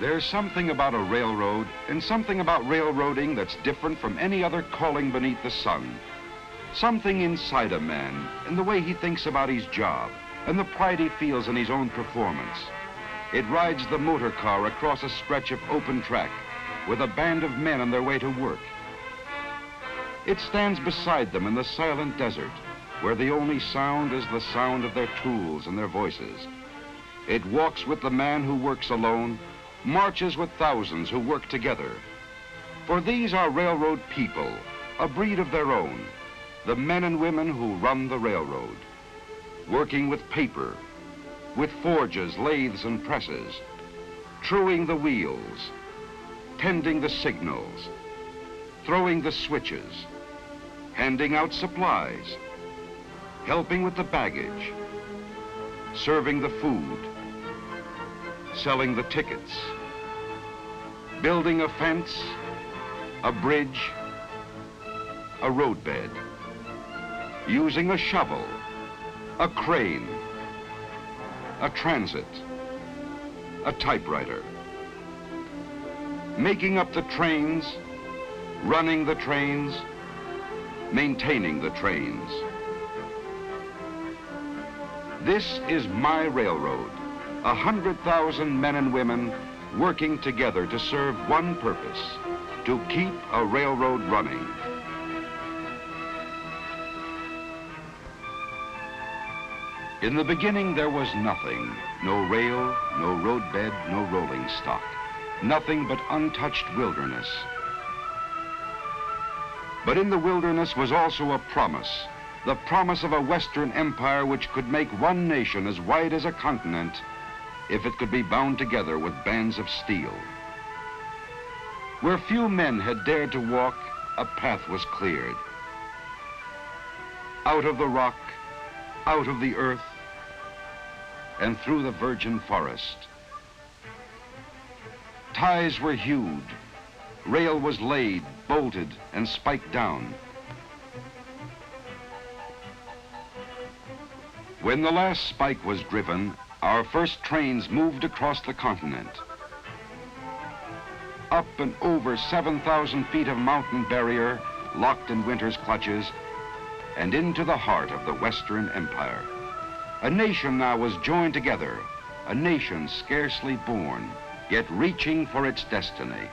There's something about a railroad and something about railroading that's different from any other calling beneath the sun. Something inside a man in the way he thinks about his job and the pride he feels in his own performance. It rides the motor car across a stretch of open track with a band of men on their way to work. It stands beside them in the silent desert where the only sound is the sound of their tools and their voices. It walks with the man who works alone, marches with thousands who work together. For these are railroad people, a breed of their own, the men and women who run the railroad, working with paper, with forges, lathes, and presses, truing the wheels, tending the signals, throwing the switches, handing out supplies, helping with the baggage, serving the food, selling the tickets, building a fence, a bridge, a roadbed, using a shovel, a crane, a transit, a typewriter, making up the trains, running the trains, maintaining the trains. This is my railroad, 100,000 men and women working together to serve one purpose, to keep a railroad running. In the beginning, there was nothing. No rail, no roadbed, no rolling stock. Nothing but untouched wilderness. But in the wilderness was also a promise, the promise of a Western empire which could make one nation as wide as a continent if it could be bound together with bands of steel. Where few men had dared to walk, a path was cleared. Out of the rock, out of the earth, and through the virgin forest. Ties were hewed, rail was laid, bolted, and spiked down. When the last spike was driven, our first trains moved across the continent. Up and over 7,000 feet of mountain barrier, locked in winter's clutches, and into the heart of the Western Empire. A nation now was joined together, a nation scarcely born, yet reaching for its destiny.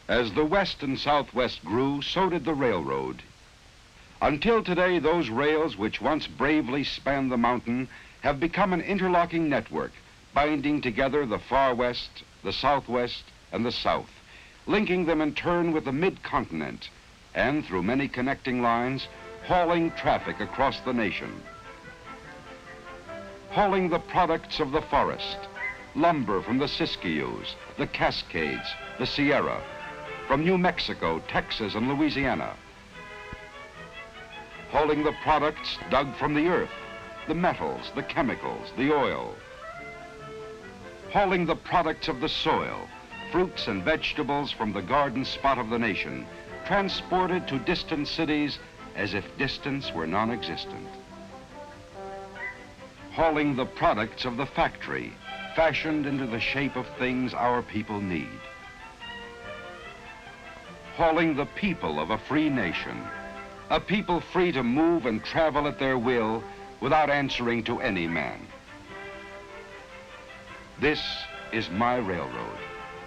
As the West and Southwest grew, so did the railroad. Until today, those rails which once bravely spanned the mountain have become an interlocking network, binding together the far west, the southwest, and the south, linking them in turn with the mid-continent, and through many connecting lines, hauling traffic across the nation. Hauling the products of the forest, lumber from the Siskiyous, the Cascades, the Sierra, from New Mexico, Texas, and Louisiana. Hauling the products dug from the earth, the metals, the chemicals, the oil. Hauling the products of the soil, fruits and vegetables from the garden spot of the nation, transported to distant cities as if distance were non-existent. Hauling the products of the factory, fashioned into the shape of things our people need. Hauling the people of a free nation, a people free to move and travel at their will without answering to any man. This is my railroad,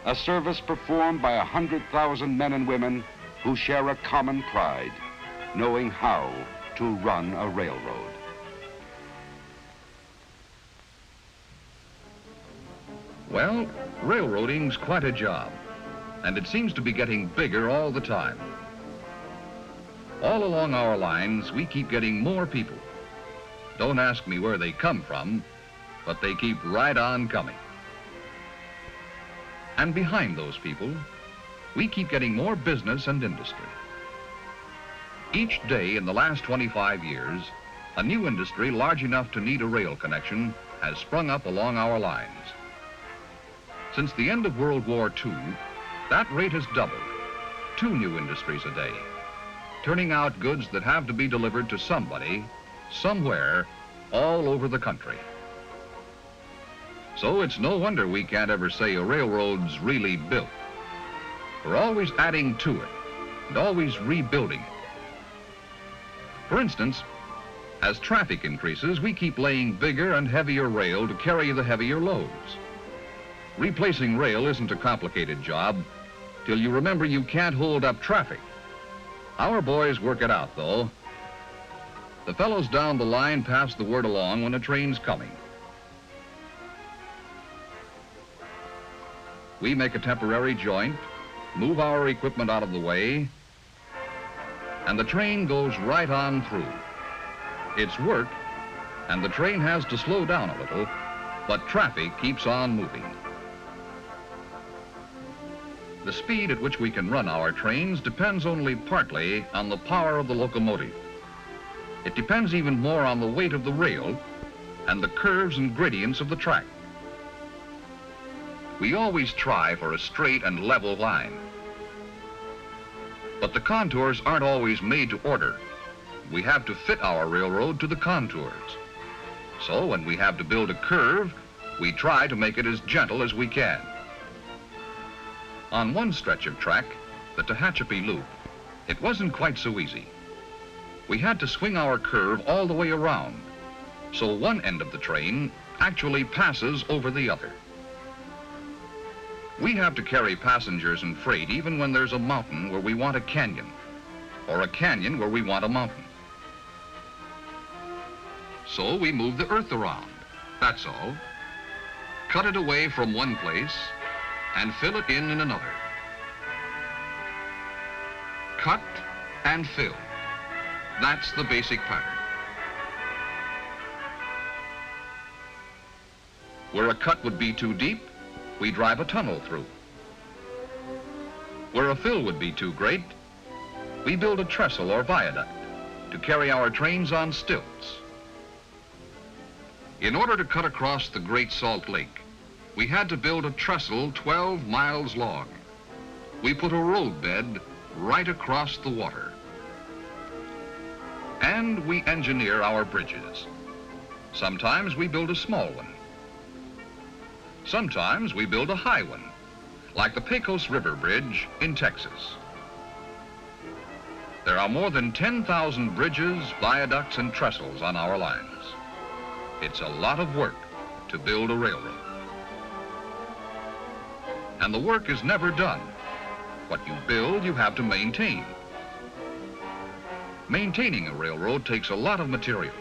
a service performed by 100,000 men and women who share a common pride, knowing how to run a railroad. Well, railroading's quite a job, and it seems to be getting bigger all the time. All along our lines, we keep getting more people. Don't ask me where they come from, but they keep right on coming. And behind those people, we keep getting more business and industry. Each day in the last 25 years, a new industry large enough to need a rail connection has sprung up along our lines. Since the end of World War II, that rate has doubled, 2 new industries a day, turning out goods that have to be delivered to somebody, somewhere, all over the country. So it's no wonder we can't ever say a railroad's really built. We're always adding to it and always rebuilding it. For instance, as traffic increases, we keep laying bigger and heavier rail to carry the heavier loads. Replacing rail isn't a complicated job till you remember you can't hold up traffic. Our boys work it out, though. The fellows down the line pass the word along when a train's coming. We make a temporary joint, move our equipment out of the way, and the train goes right on through. It's work, and the train has to slow down a little, but traffic keeps on moving. The speed at which we can run our trains depends only partly on the power of the locomotive. It depends even more on the weight of the rail and the curves and gradients of the track. We always try for a straight and level line. But the contours aren't always made to order. We have to fit our railroad to the contours. So when we have to build a curve, we try to make it as gentle as we can. On one stretch of track, the Tehachapi Loop, it wasn't quite so easy. We had to swing our curve all the way around, so one end of the train actually passes over the other. We have to carry passengers and freight even when there's a mountain where we want a canyon, or a canyon where we want a mountain. So we move the earth around, that's all. Cut it away from one place and fill it in another. Cut and fill. That's the basic pattern. Where a cut would be too deep, we drive a tunnel through. Where a fill would be too great, we build a trestle or viaduct to carry our trains on stilts. In order to cut across the Great Salt Lake, we had to build a trestle 12 miles long. We put a roadbed right across the water. And we engineer our bridges. Sometimes we build a small one. Sometimes we build a high one, like the Pecos River Bridge in Texas. There are more than 10,000 bridges, viaducts, and trestles on our lines. It's a lot of work to build a railroad. And the work is never done. What you build, you have to maintain. Maintaining a railroad takes a lot of material.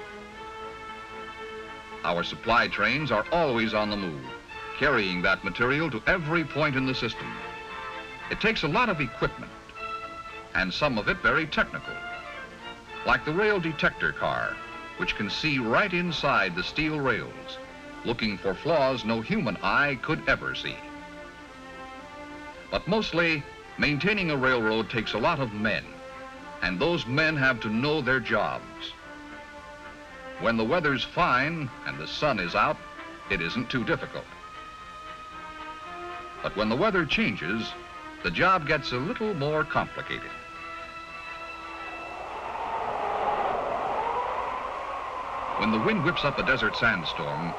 Our supply trains are always on the move, carrying that material to every point in the system. It takes a lot of equipment, and some of it very technical, like the rail detector car, which can see right inside the steel rails, looking for flaws no human eye could ever see. But mostly, maintaining a railroad takes a lot of men, and those men have to know their jobs. When the weather's fine and the sun is out, it isn't too difficult. But when the weather changes, the job gets a little more complicated. When the wind whips up a desert sandstorm,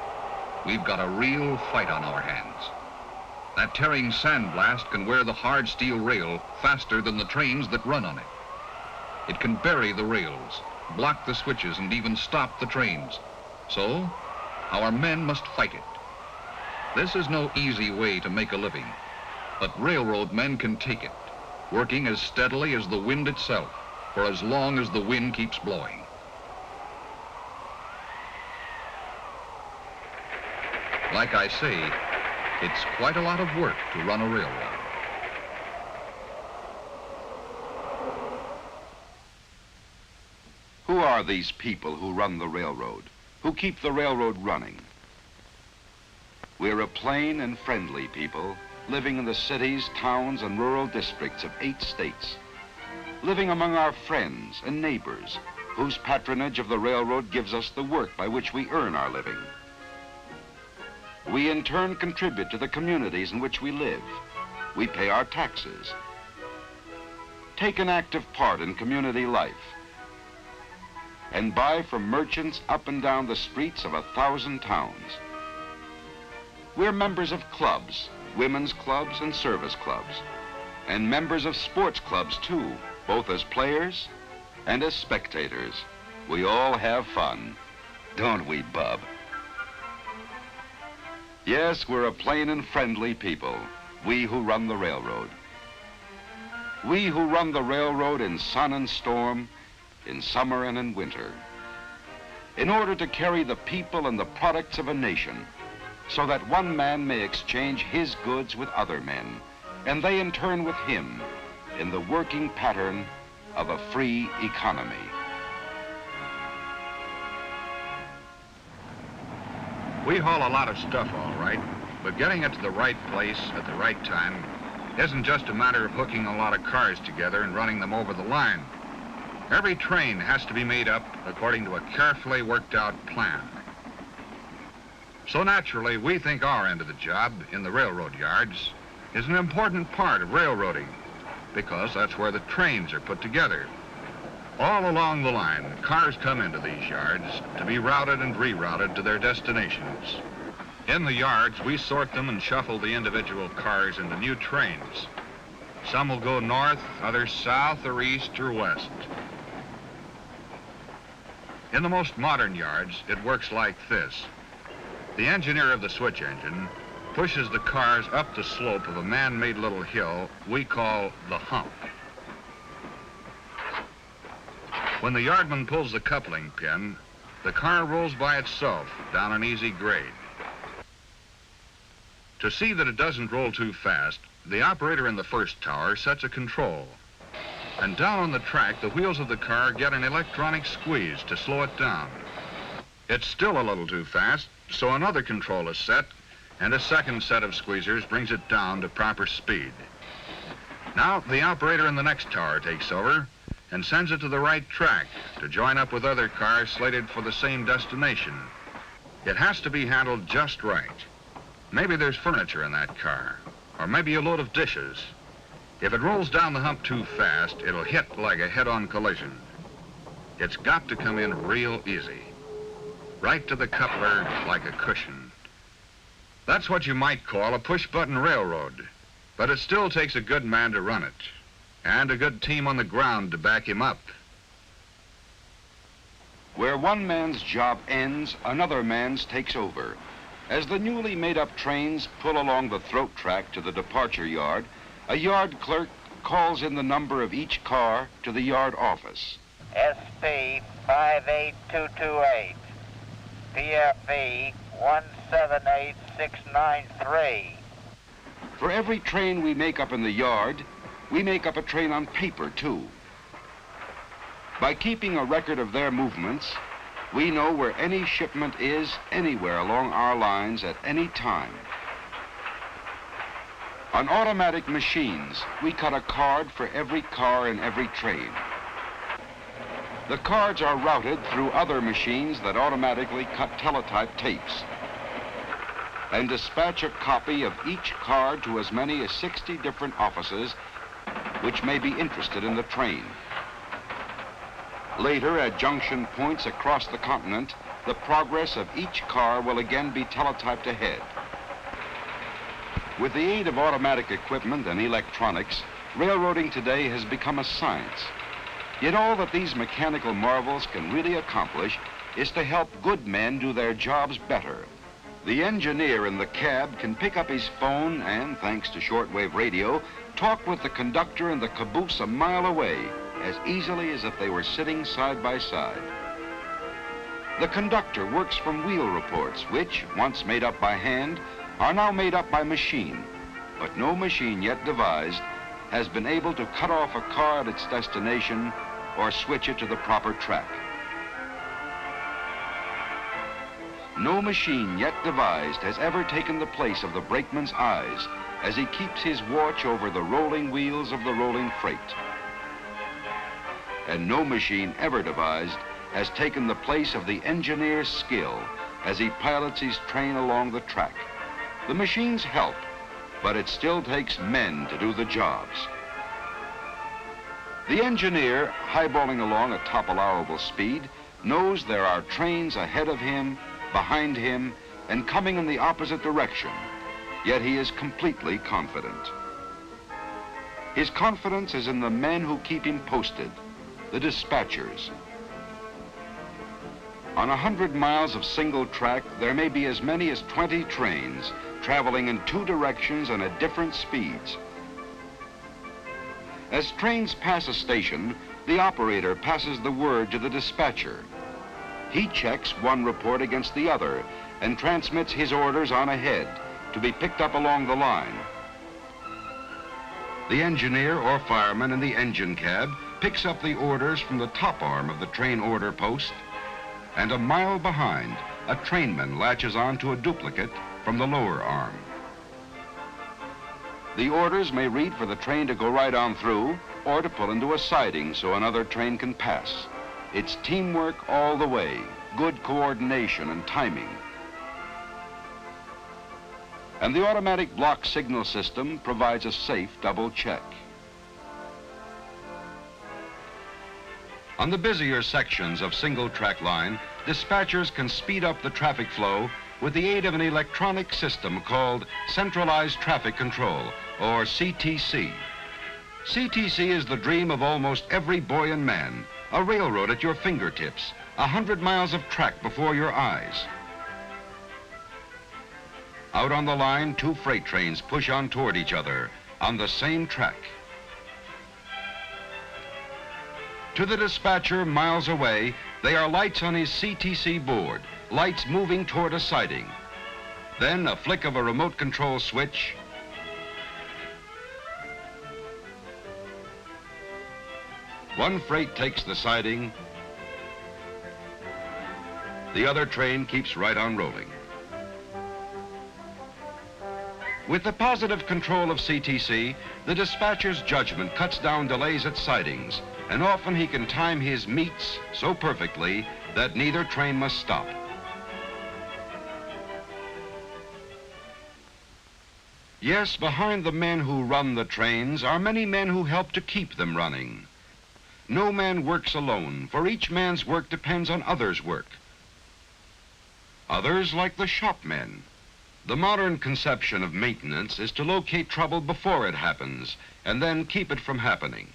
we've got a real fight on our hands. That tearing sandblast can wear the hard steel rail faster than the trains that run on it. It can bury the rails, block the switches, and even stop the trains. So, our men must fight it. This is no easy way to make a living, but railroad men can take it, working as steadily as the wind itself, for as long as the wind keeps blowing. Like I say, it's quite a lot of work to run a railroad. Who are these people who run the railroad, who keep the railroad running? We're a plain and friendly people living in the cities, towns, and rural districts of 8 states, living among our friends and neighbors, whose patronage of the railroad gives us the work by which we earn our living. We in turn contribute to the communities in which we live. We pay our taxes, take an active part in community life, and buy from merchants up and down the streets of 1,000 towns. We're members of clubs, women's clubs and service clubs, and members of sports clubs too, both as players and as spectators. We all have fun, don't we, Bub? Yes, we're a plain and friendly people, we who run the railroad. We who run the railroad in sun and storm, in summer and in winter, in order to carry the people and the products of a nation, so that one man may exchange his goods with other men, and they in turn with him, in the working pattern of a free economy. We haul a lot of stuff, all right, but getting it to the right place at the right time isn't just a matter of hooking a lot of cars together and running them over the line. Every train has to be made up according to a carefully worked out plan. So naturally, we think our end of the job in the railroad yards is an important part of railroading, because that's where the trains are put together. All along the line, cars come into these yards to be routed and rerouted to their destinations. In the yards, we sort them and shuffle the individual cars into new trains. Some will go north, others south or east or west. In the most modern yards, it works like this. The engineer of the switch engine pushes the cars up the slope of a man-made little hill we call the hump. When the yardman pulls the coupling pin, the car rolls by itself down an easy grade. To see that it doesn't roll too fast, the operator in the first tower sets a control. And down on the track, the wheels of the car get an electronic squeeze to slow it down. It's still a little too fast, so another control is set, and a second set of squeezers brings it down to proper speed. Now, the operator in the next tower takes over and sends it to the right track to join up with other cars slated for the same destination. It has to be handled just right. Maybe there's furniture in that car, or maybe a load of dishes. If it rolls down the hump too fast, it'll hit like a head-on collision. It's got to come in real easy, right to the coupler like a cushion. That's what you might call a push-button railroad, but it still takes a good man to run it, and a good team on the ground to back him up. Where one man's job ends, another man's takes over. As the newly made-up trains pull along the throat track to the departure yard, a yard clerk calls in the number of each car to the yard office. SP 58228, PFE 178693. For every train we make up in the yard, we make up a train on paper, too. By keeping a record of their movements, we know where any shipment is anywhere along our lines at any time. On automatic machines, we cut a card for every car in every train. The cards are routed through other machines that automatically cut teletype tapes and dispatch a copy of each card to as many as 60 different offices which may be interested in the train. Later, at junction points across the continent, the progress of each car will again be teletyped ahead. With the aid of automatic equipment and electronics, railroading today has become a science. Yet all that these mechanical marvels can really accomplish is to help good men do their jobs better. The engineer in the cab can pick up his phone and, thanks to shortwave radio, talk with the conductor in the caboose a mile away, as easily as if they were sitting side by side. The conductor works from wheel reports, which, once made up by hand, are now made up by machine, but no machine yet devised has been able to cut off a car at its destination or switch it to the proper track. No machine yet devised has ever taken the place of the brakeman's eyes as he keeps his watch over the rolling wheels of the rolling freight. And no machine ever devised has taken the place of the engineer's skill as he pilots his train along the track. The machines help, but it still takes men to do the jobs. The engineer, highballing along at top allowable speed, knows there are trains ahead of him, behind him, and coming in the opposite direction, yet he is completely confident. His confidence is in the men who keep him posted, the dispatchers. On 100 miles of single track, there may be as many as 20 trains traveling in 2 directions and at different speeds. As trains pass a station, the operator passes the word to the dispatcher. He checks one report against the other and transmits his orders on ahead to be picked up along the line. The engineer or fireman in the engine cab picks up the orders from the top arm of the train order post, and a mile behind, a trainman latches on to a duplicate from the lower arm. The orders may read for the train to go right on through or to pull into a siding so another train can pass. It's teamwork all the way, good coordination and timing. And the automatic block signal system provides a safe double check. On the busier sections of single track line, dispatchers can speed up the traffic flow with the aid of an electronic system called Centralized Traffic Control, or CTC. CTC is the dream of almost every boy and man, a railroad at your fingertips, 100 miles of track before your eyes. Out on the line, 2 freight trains push on toward each other on the same track. To the dispatcher miles away, they are lights on his CTC board, lights moving toward a siding. Then a flick of a remote control switch, one freight takes the siding, the other train keeps right on rolling. With the positive control of CTC, the dispatcher's judgment cuts down delays at sidings, and often he can time his meets so perfectly that neither train must stop. Yes, behind the men who run the trains are many men who help to keep them running. No man works alone, for each man's work depends on others' work. Others like the shopmen. The modern conception of maintenance is to locate trouble before it happens and then keep it from happening.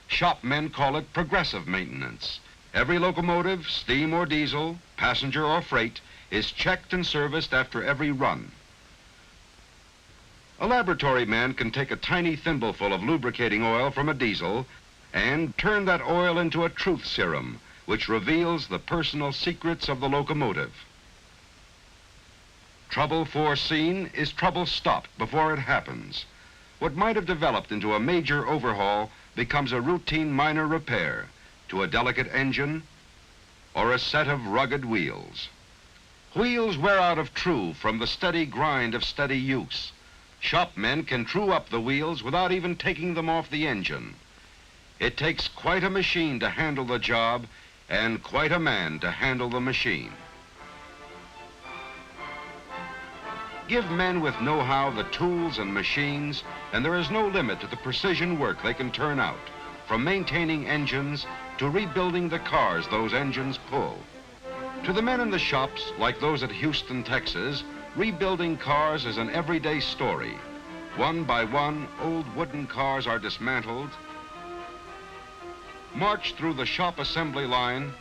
Shopmen call it progressive maintenance. Every locomotive, steam or diesel, passenger or freight, is checked and serviced after every run. A laboratory man can take a tiny thimbleful of lubricating oil from a diesel and turn that oil into a truth serum, which reveals the personal secrets of the locomotive. Trouble foreseen is trouble stopped before it happens. What might have developed into a major overhaul becomes a routine minor repair to a delicate engine or a set of rugged wheels. Wheels wear out of true from the steady grind of steady use. Shopmen can true up the wheels without even taking them off the engine. It takes quite a machine to handle the job and quite a man to handle the machine. Give men with know-how the tools and machines, and there is no limit to the precision work they can turn out, from maintaining engines to rebuilding the cars those engines pull. To the men in the shops, like those at Houston, Texas, rebuilding cars is an everyday story. One by one, old wooden cars are dismantled, marched through the shop assembly line,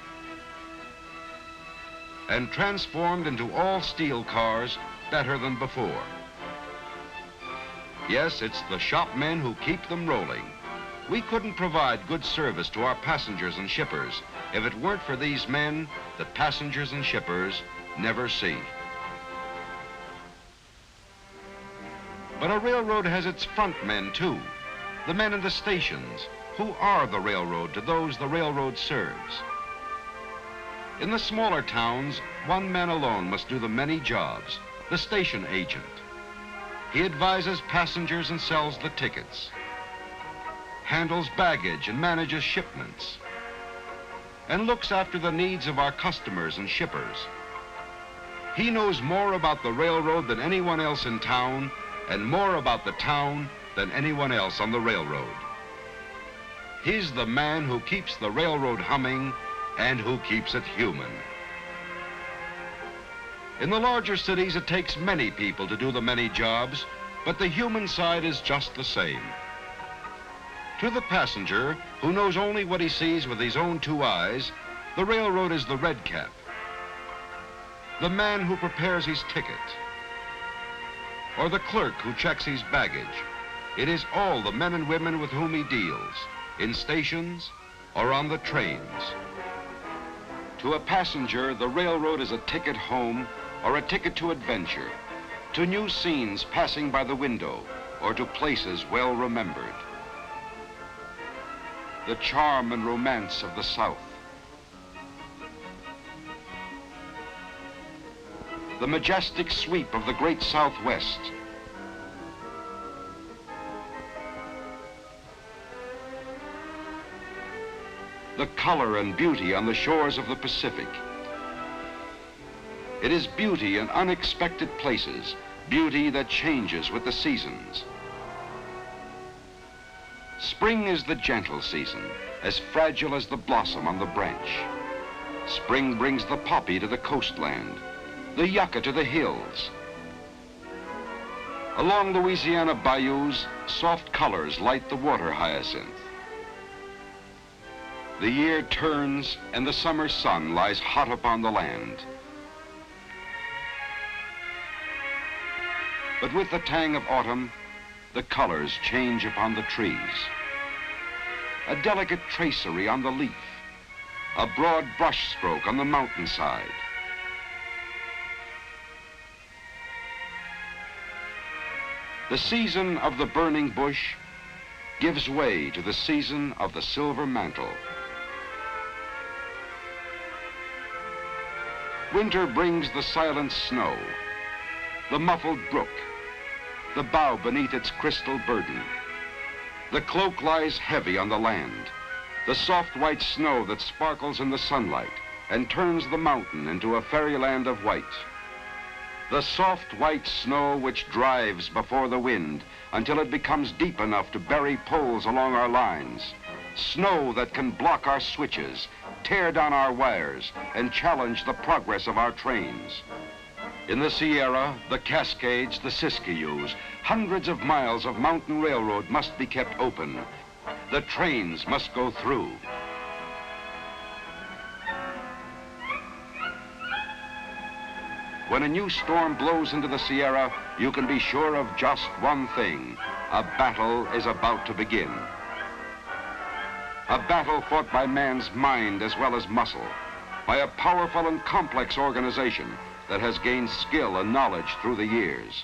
and transformed into all steel cars better than before. Yes, it's the shopmen who keep them rolling. We couldn't provide good service to our passengers and shippers if it weren't for these men that passengers and shippers never see. But a railroad has its front men too, the men in the stations, who are the railroad to those the railroad serves. In the smaller towns, one man alone must do the many jobs, the station agent. He advises passengers and sells the tickets, handles baggage and manages shipments, and looks after the needs of our customers and shippers. He knows more about the railroad than anyone else in town, and more about the town than anyone else on the railroad. He's the man who keeps the railroad humming and who keeps it human. In the larger cities, it takes many people to do the many jobs, but the human side is just the same. To the passenger, who knows only what he sees with his own two eyes, the railroad is the red cap, the man who prepares his ticket, or the clerk who checks his baggage. It is all the men and women with whom he deals, in stations or on the trains. To a passenger, the railroad is a ticket home or a ticket to adventure, to new scenes passing by the window or to places well remembered. The charm and romance of the South. The majestic sweep of the great Southwest. The color and beauty on the shores of the Pacific. It is beauty in unexpected places, beauty that changes with the seasons. Spring is the gentle season, as fragile as the blossom on the branch. Spring brings the poppy to the coastland, the yucca to the hills. Along Louisiana bayous, soft colors light the water hyacinth. The year turns and the summer sun lies hot upon the land. But with the tang of autumn, the colors change upon the trees. A delicate tracery on the leaf, a broad brush stroke on the mountainside. The season of the burning bush gives way to the season of the silver mantle. Winter brings the silent snow, the muffled brook, the bough beneath its crystal burden. The cloak lies heavy on the land, the soft white snow that sparkles in the sunlight and turns the mountain into a fairyland of white. The soft white snow which drives before the wind until it becomes deep enough to bury poles along our lines. Snow that can block our switches, tear down our wires, and challenge the progress of our trains. In the Sierra, the Cascades, the Siskiyous, hundreds of miles of mountain railroad must be kept open. The trains must go through. When a new storm blows into the Sierra, you can be sure of just one thing. A battle is about to begin. A battle fought by man's mind as well as muscle, by a powerful and complex organization that has gained skill and knowledge through the years.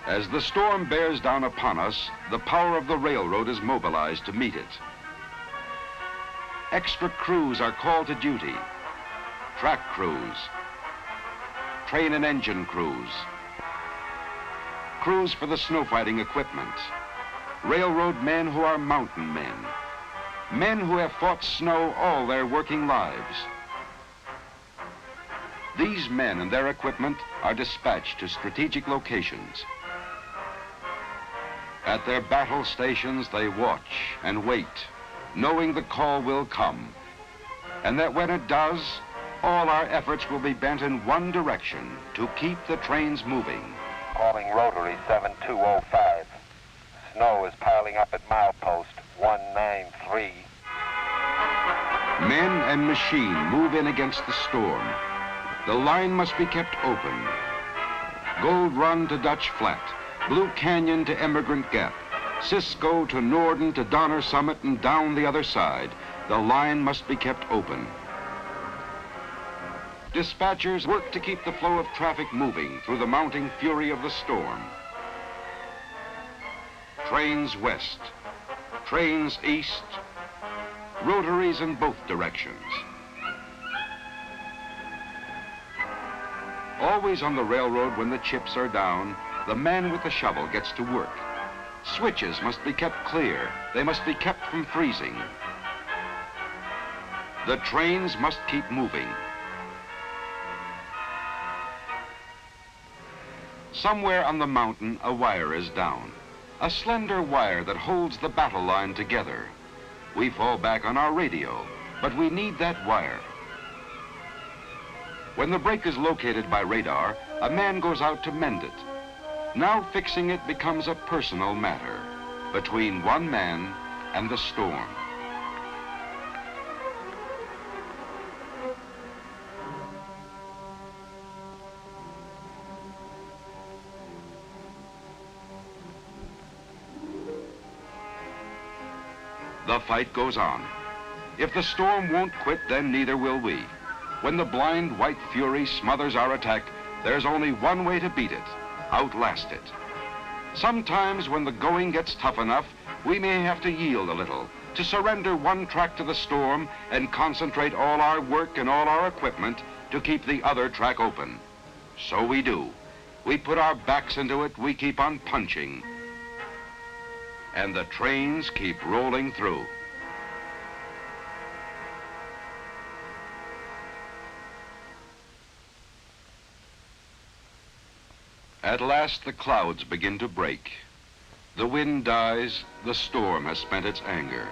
As the storm bears down upon us, the power of the railroad is mobilized to meet it. Extra crews are called to duty. Track crews, train and engine crews, crews for the snow fighting equipment, railroad men who are mountain men, men who have fought snow all their working lives. These men and their equipment are dispatched to strategic locations. At their battle stations, they watch and wait, knowing the call will come, and that when it does, all our efforts will be bent in one direction, to keep the trains moving. Calling Rotary 7205. Snow is piling up at milepost 193. Men and machine move in against the storm. The line must be kept open. Gold Run to Dutch Flat, Blue Canyon to Emigrant Gap, Cisco to Norden to Donner Summit and down the other side. The line must be kept open. Dispatchers work to keep the flow of traffic moving through the mounting fury of the storm. Trains west, trains east, rotaries in both directions. Always on the railroad when the chips are down, the man with the shovel gets to work. Switches must be kept clear. They must be kept from freezing. The trains must keep moving. Somewhere on the mountain, a wire is down. A slender wire that holds the battle line together. We fall back on our radio, but we need that wire. When the break is located by radar, a man goes out to mend it. Now fixing it becomes a personal matter between one man and the storm. The fight goes on. If the storm won't quit, then neither will we. When the blind white fury smothers our attack, there's only one way to beat it: outlast it. Sometimes when the going gets tough enough, we may have to yield a little, to surrender one track to the storm and concentrate all our work and all our equipment to keep the other track open. So we do. We put our backs into it, we keep on punching, and the trains keep rolling through. At last the clouds begin to break. The wind dies, the storm has spent its anger.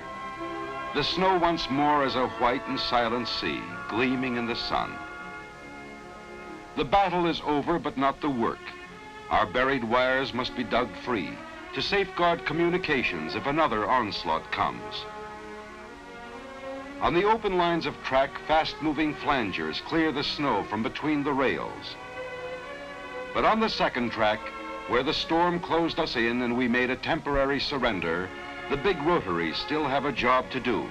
The snow once more is a white and silent sea, gleaming in the sun. The battle is over, but not the work. Our buried wires must be dug free to safeguard communications if another onslaught comes. On the open lines of track, fast-moving flangers clear the snow from between the rails. But on the second track, where the storm closed us in and we made a temporary surrender, the big rotaries still have a job to do.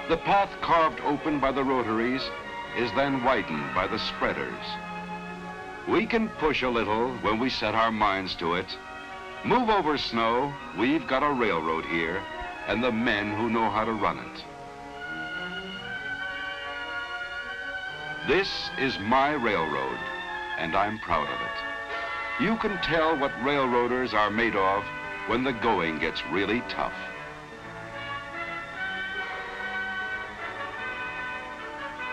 The path carved open by the rotaries is then widened by the spreaders. We can push a little when we set our minds to it. Move over, snow. We've got a railroad here, and the men who know how to run it. This is my railroad, and I'm proud of it. You can tell what railroaders are made of when the going gets really tough.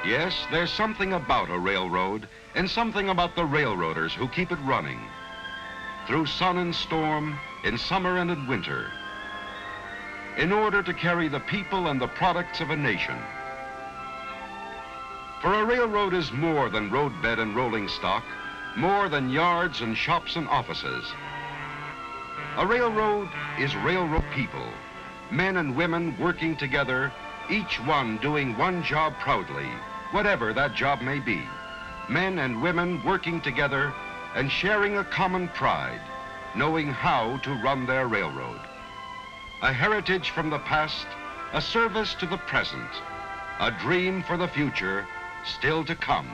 Yes, there's something about a railroad and something about the railroaders who keep it running. Through sun and storm, in summer and in winter, in order to carry the people and the products of a nation. For a railroad is more than roadbed and rolling stock, more than yards and shops and offices. A railroad is railroad people, men and women working together, each one doing one job proudly, whatever that job may be. Men and women working together and sharing a common pride, knowing how to run their railroad. A heritage from the past, a service to the present, a dream for the future still to come.